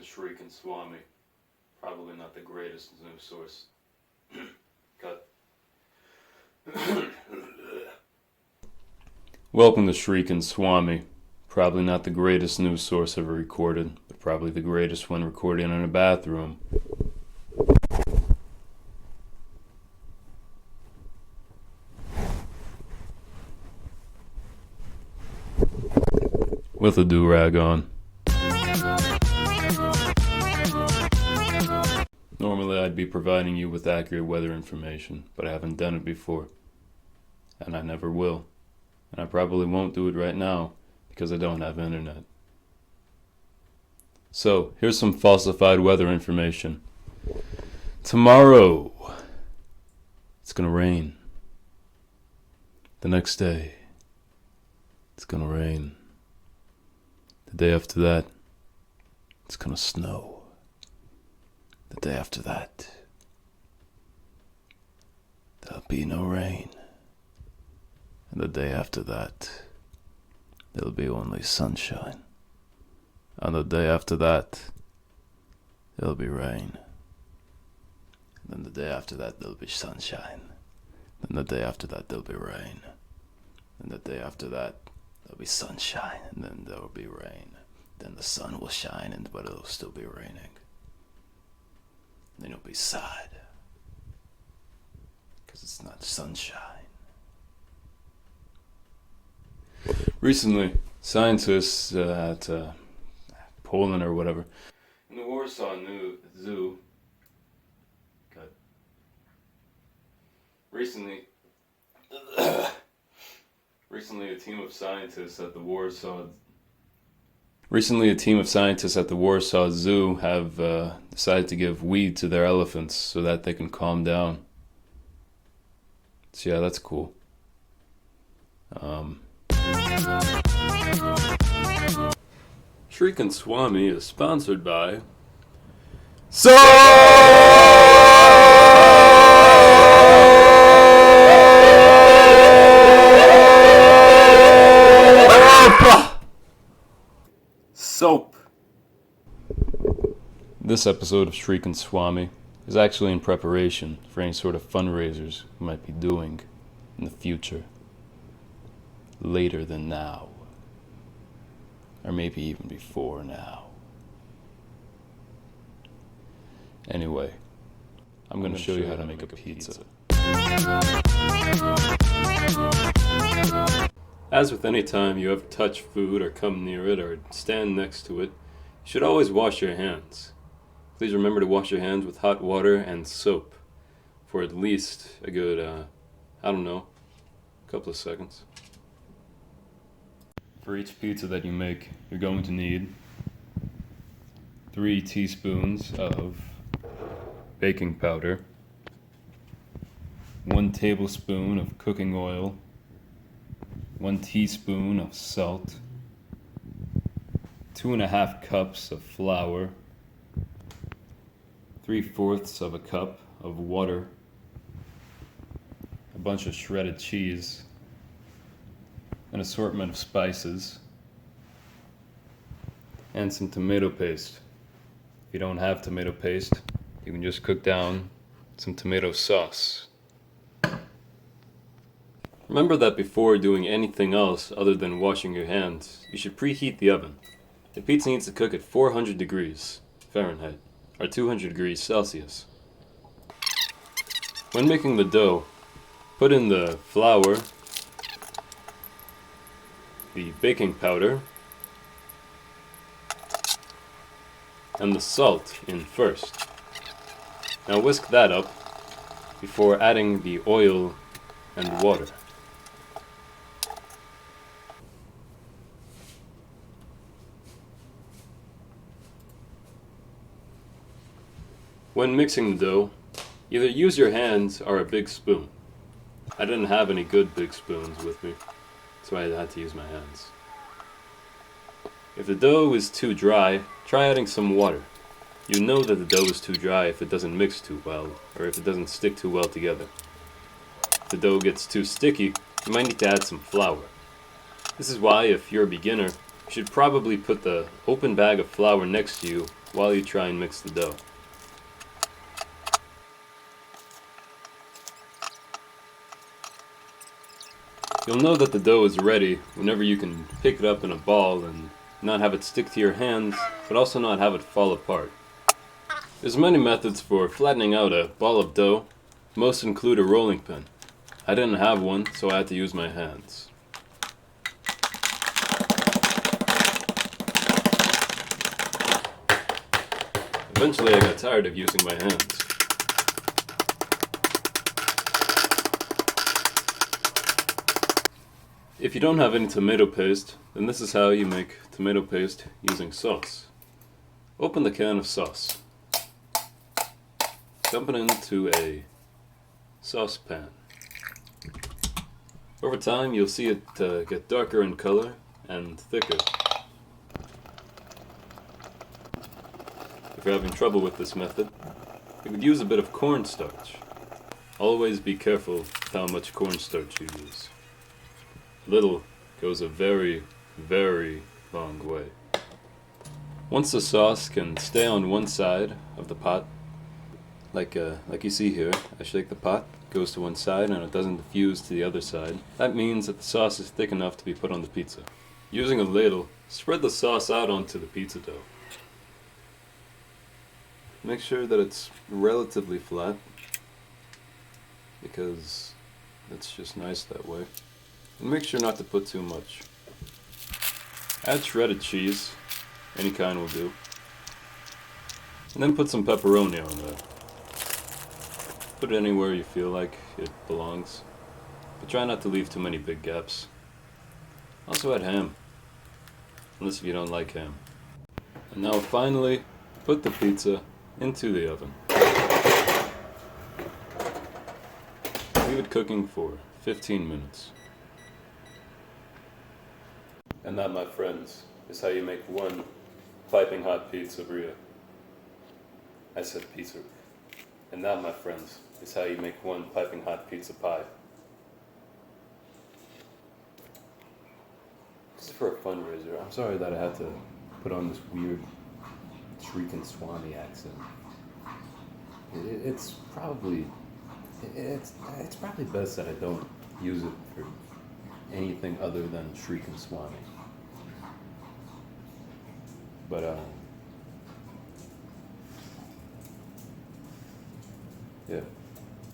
the Shriek and Swami. Probably not the greatest news source. Cut. Welcome to Shriek and Swami. Probably not the greatest news source ever recorded, but probably the greatest when recorded in a bathroom. With a do-rag on. Normally I'd be providing you with accurate weather information, but I haven't done it before. And I never will. And I probably won't do it right now, because I don't have internet. So, here's some falsified weather information. Tomorrow, it's gonna rain. The next day, it's gonna rain. The day after that, it's gonna snow. The day after that, there'll be no rain. And the day after that, there'll be only sunshine. And the day after that, there'll be rain. And then the day after that, there'll be sunshine. Then the day after that, there'll be rain. And the day after that, there'll be sunshine. And then there'll be rain. Then the sun will shine, but it'll still be raining. Then you'll be sad, because it's not sunshine. Recently, scientists at Poland or whatever, in the Warsaw Zoo, recently a team of scientists at the Warsaw Zoo have decided to give weed to their elephants so that they can calm down. So yeah, that's cool. Shriek and Swami is sponsored by Soap! Soap. This episode of Shriek and Swami is actually in preparation for any sort of fundraisers we might be doing in the future. Later than now. Or maybe even before now. Anyway, I'm going to show you how to make a pizza. As with any time you ever touch food or come near it or stand next to it, you should always wash your hands. Please remember to wash your hands with hot water and soap for at least a good, couple of seconds. For each pizza that you make, you're going to need 3 teaspoons of baking powder, 1 tablespoon of cooking oil, 1 teaspoon of salt, 2.5 cups of flour, 3/4 of a cup of water, a bunch of shredded cheese, an assortment of spices, and some tomato paste. If you don't have tomato paste, you can just cook down some tomato sauce. Remember that before doing anything else other than washing your hands, you should preheat the oven. The pizza needs to cook at 400 degrees Fahrenheit, or 200 degrees Celsius. When making the dough, put in the flour, the baking powder, and the salt in first. Now whisk that up before adding the oil and water. When mixing the dough, either use your hands or a big spoon. I didn't have any good big spoons with me, so I had to use my hands. If the dough is too dry, try adding some water. You know that the dough is too dry if it doesn't mix too well, or if it doesn't stick too well together. If the dough gets too sticky, you might need to add some flour. This is why, if you're a beginner, you should probably put the open bag of flour next to you while you try and mix the dough. You'll know that the dough is ready whenever you can pick it up in a ball and not have it stick to your hands, but also not have it fall apart. There's many methods for flattening out a ball of dough. Most include a rolling pin. I didn't have one, so I had to use my hands. Eventually I got tired of using my hands. If you don't have any tomato paste, then this is how you make tomato paste using sauce. Open the can of sauce. Dump it into a saucepan. Over time you'll see it get darker in color and thicker. If you're having trouble with this method, you could use a bit of cornstarch. Always be careful with how much cornstarch you use. Little goes a very, very long way. Once the sauce can stay on one side of the pot, like you see here, I shake the pot, it goes to one side and it doesn't diffuse to the other side. That means that the sauce is thick enough to be put on the pizza. Using a ladle, spread the sauce out onto the pizza dough. Make sure that it's relatively flat, because it's just nice that way. And make sure not to put too much. Add shredded cheese, any kind will do. And then put some pepperoni on there. Put it anywhere you feel like it belongs, but try not to leave too many big gaps. Also add ham, unless you don't like ham. And now finally, put the pizza into the oven. Leave it cooking for 15 minutes. And that, my friends, is how you make one piping hot pizzeria. I said pizza. And that, my friends, is how you make one piping hot pizza pie. This is for a fundraiser. I'm sorry that I had to put on this weird shrieking Swami accent. It's probably best that I don't use it for anything other than shrieking Swami. But yeah.